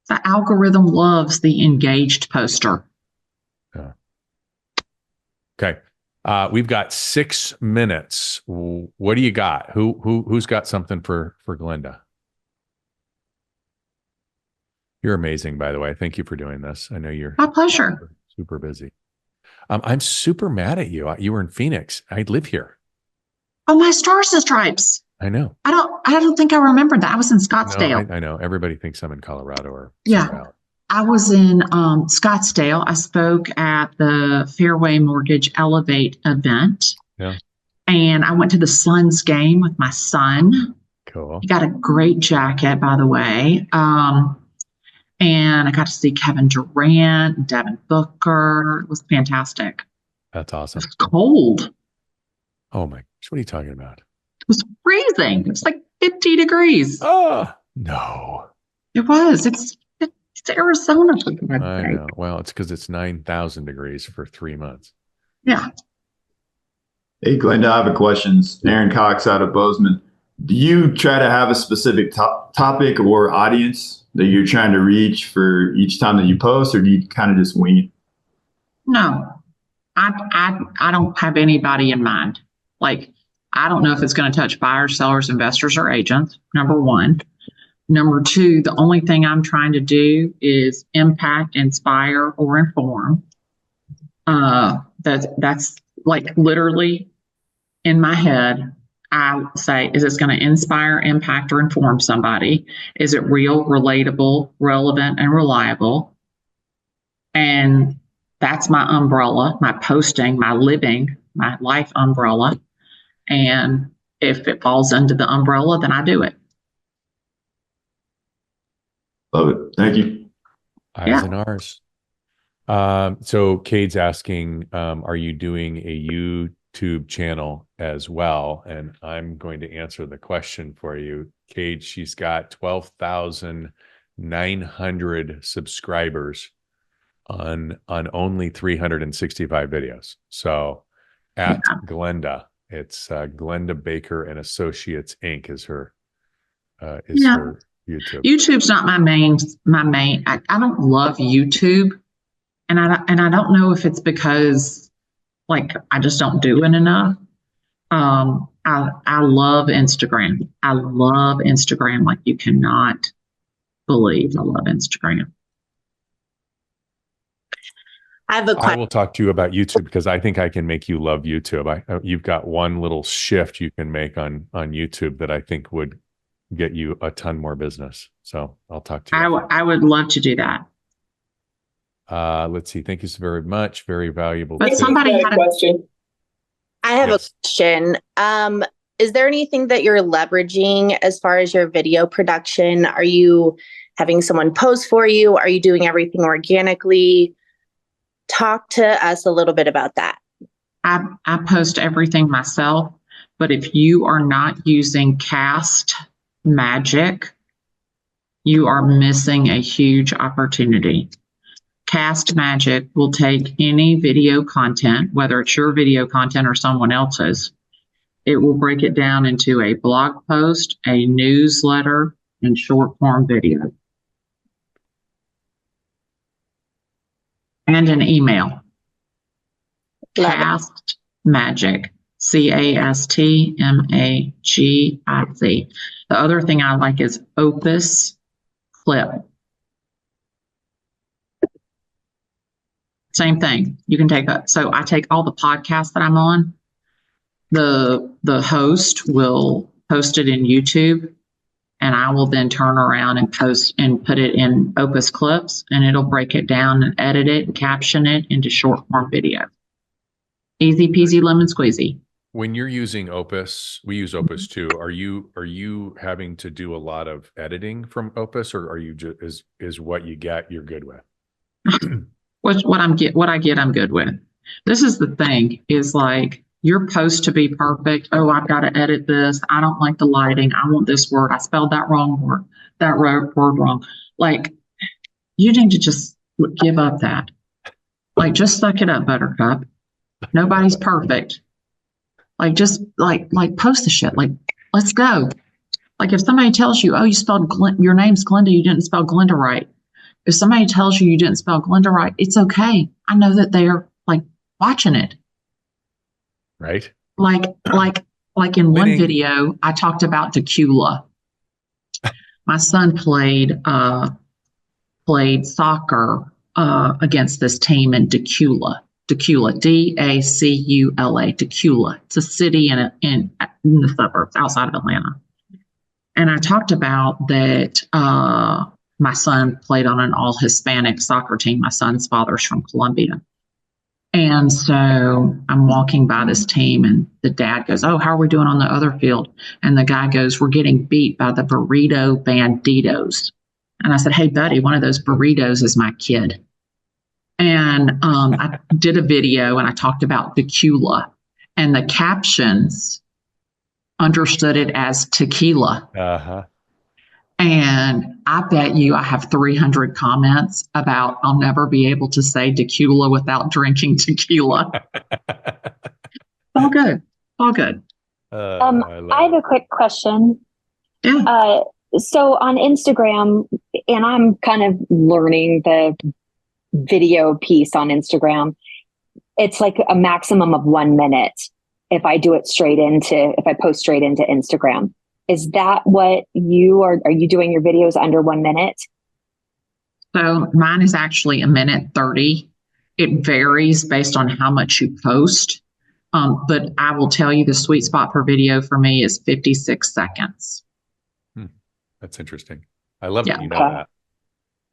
the algorithm loves the engaged poster.
Yeah. Okay. We've got 6 minutes. What do you got? Who's got something for Glenda? You're amazing, by the way. Thank you for doing this. I know you're
my pleasure.
Super busy. I'm super mad at you. You were in Phoenix. I live here.
Oh, my Stars and Stripes.
I know.
I don't think I remembered that. I was in Scottsdale.
No, I know. Everybody thinks I'm in Colorado or
yeah. I was in Scottsdale. I spoke at the Fairway Mortgage Elevate event.
Yeah.
And I went to the Suns game with my son.
Cool.
He got a great jacket, by the way. And I got to see Kevin Durant and Devin Booker. It was fantastic.
That's awesome.
It was cold.
Oh my gosh, what are you talking about?
It was freezing. It was like 50 degrees.
Oh, no.
It was. It's Arizona.
I know. Well, it's because it's 9,000 degrees for 3 months.
Yeah.
Hey, Glenda, I have a question. Aaron Cox out of Bozeman. Do you try to have a specific topic or audience that you're trying to reach for each time that you post, or do you kind of just wing it?
No, I don't have anybody in mind. Like, I don't know if it's going to touch buyers, sellers, investors, or agents, number one. Number two, the only thing I'm trying to do is impact, inspire, or inform. That's like literally in my head. I say, is this going to inspire, impact, or inform somebody? Is it real, relatable, relevant, and reliable? And that's my umbrella, my posting, my living, my life umbrella. And if it falls under the umbrella, then I do it.
Love it. Thank you.
Eyes and ours. So Cade's asking, are you doing a YouTube channel as well? And I'm going to answer the question for you. Cade, she's got 12,900 subscribers on only 365 videos. So at Glenda, it's Glenda Baker and Associates Inc. is her her YouTube.
YouTube's not my main. I don't love YouTube, and I don't know if it's because like I just don't do it enough. I love Instagram. I love Instagram like you cannot believe. I love Instagram.
I have a question.
I will talk to you about YouTube because I think I can make you love YouTube. You've got one little shift you can make on YouTube that I think would get you a ton more business. So I'll talk to you.
I would love to do that.
Let's see. Thank you so very much. Very valuable.
But somebody had a question.
I have a question. Is there anything that you're leveraging as far as your video production? Are you having someone post for you? Are you doing everything organically? Talk to us a little bit about that.
I post everything myself, but if you are not using Cast Magic, you are missing a huge opportunity. Cast Magic will take any video content, whether it's your video content or someone else's, it will break it down into a blog post, a newsletter, and short form video, and an email.
Love it.
Cast Magic, CASTMAGIC. The other thing I like is Opus Clip. Same thing. You can take so I take all the podcasts that I'm on. The host will post it in YouTube, and I will then turn around and post and put it in Opus Clips, and it'll break it down and edit it and caption it into short form video. Easy peasy lemon squeezy.
When you're using Opus, we use Opus too. Are you having to do a lot of editing from Opus, or are you just is what you get you're good with?
What I get, I'm good with. This is the thing, is like your post to be perfect. Oh, I've got to edit this. I don't like the lighting. I want this word. I spelled that wrong word, that word wrong. Like, you need to just give up that. Like, just suck it up, Buttercup. Nobody's perfect. Like, just like post the shit. Like, let's go. Like, if somebody tells you, oh, you spelled your name's Glenda, you didn't spell Glenda right. If somebody tells you you didn't spell Glenda right, it's okay. I know that they're like watching it.
Right.
Like in one video, I talked about tequila. My son played soccer against this team in Tequila, Dacula, Tequila. It's a city in the suburbs outside of Atlanta. And I talked about that. My son played on an all Hispanic soccer team. My son's father's from Colombia. And so I'm walking by this team, and the dad goes, oh, how are we doing on the other field? And the guy goes, we're getting beat by the Burrito Banditos. And I said, hey, buddy, one of those burritos is my kid. And I did a video, and I talked about tequila, and the captions understood it as tequila.
Uh-huh.
And I bet you I have 300 comments about I'll never be able to say tequila without drinking tequila. All good. All good.
I have a quick question.
Yeah.
So on Instagram, and I'm kind of learning the video piece on Instagram, it's like a maximum of 1 minute if I post straight into Instagram. Is that what you are you doing your videos under 1 minute?
So mine is actually 1:30. It varies based on how much you post. But I will tell you the sweet spot per video for me is 56 seconds.
That's interesting. I love that you know that.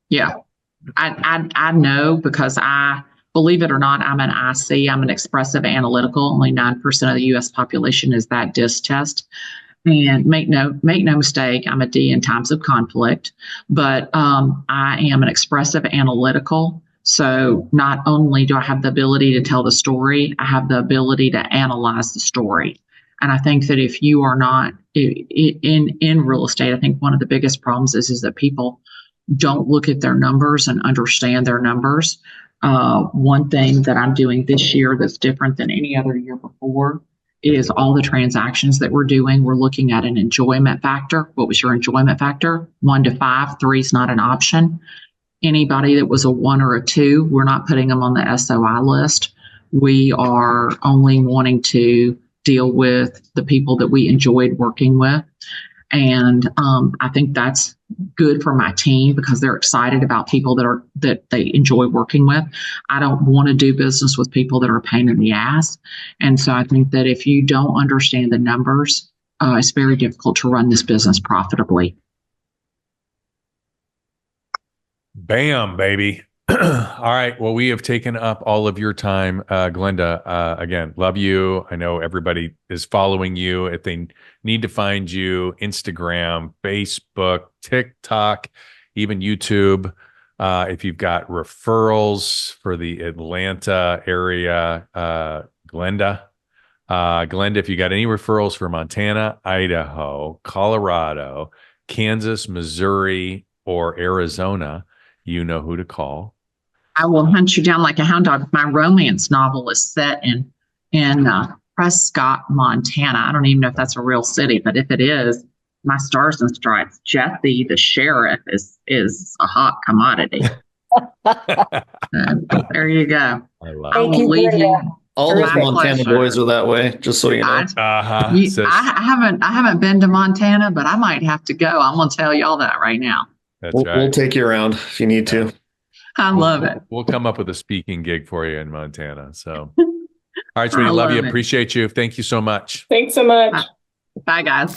Yeah. I know, because believe it or not, I'm an IC. I'm an expressive analytical. Only 9% of the U.S. population is that DISC test. And make no mistake, I'm a D in times of conflict, but I am an expressive analytical. So not only do I have the ability to tell the story, I have the ability to analyze the story. And I think that if you are not in real estate, I think one of the biggest problems is that people don't look at their numbers and understand their numbers. One thing that I'm doing this year that's different than any other year before is all the transactions that we're doing, we're looking at an enjoyment factor. What was your enjoyment factor? 1 to 5, 3 is not an option. Anybody that was a 1 or a 2, we're not putting them on the SOI list. We are only wanting to deal with the people that we enjoyed working with. And I think that's good for my team, because they're excited about people that they enjoy working with. I don't want to do business with people that are a pain in the ass. And so I think that if you don't understand the numbers, it's very difficult to run this business profitably.
Bam, baby. All right. Well, we have taken up all of your time. Glenda, again, love you. I know everybody is following you. If they need to find you, Instagram, Facebook, TikTok, even YouTube. If you've got referrals for the Atlanta area, Glenda, if you got any referrals for Montana, Idaho, Colorado, Kansas, Missouri, or Arizona, you know who to call. I
will hunt you down like a hound dog. My romance novel is set in Prescott, Montana. I don't even know if that's a real city, but if it is, my stars and stripes, Jesse the sheriff is a hot commodity. There you go.
I love
I
Thank
will
you,
leave
Brenda.
you.
All those
My
Montana
pleasure.
boys are that way, just so you know.
Uh-huh.
You-
Says-
I haven't been to Montana, but I might have to go. I'm gonna tell y'all that right now.
That's
We'll
right.
take you around if you need to.
I love it.
We'll come up with a speaking gig for you in Montana. So, all right, sweetie,
I
love you.
love it.
Appreciate you. Thank you so much.
Thanks so much.
Bye, guys.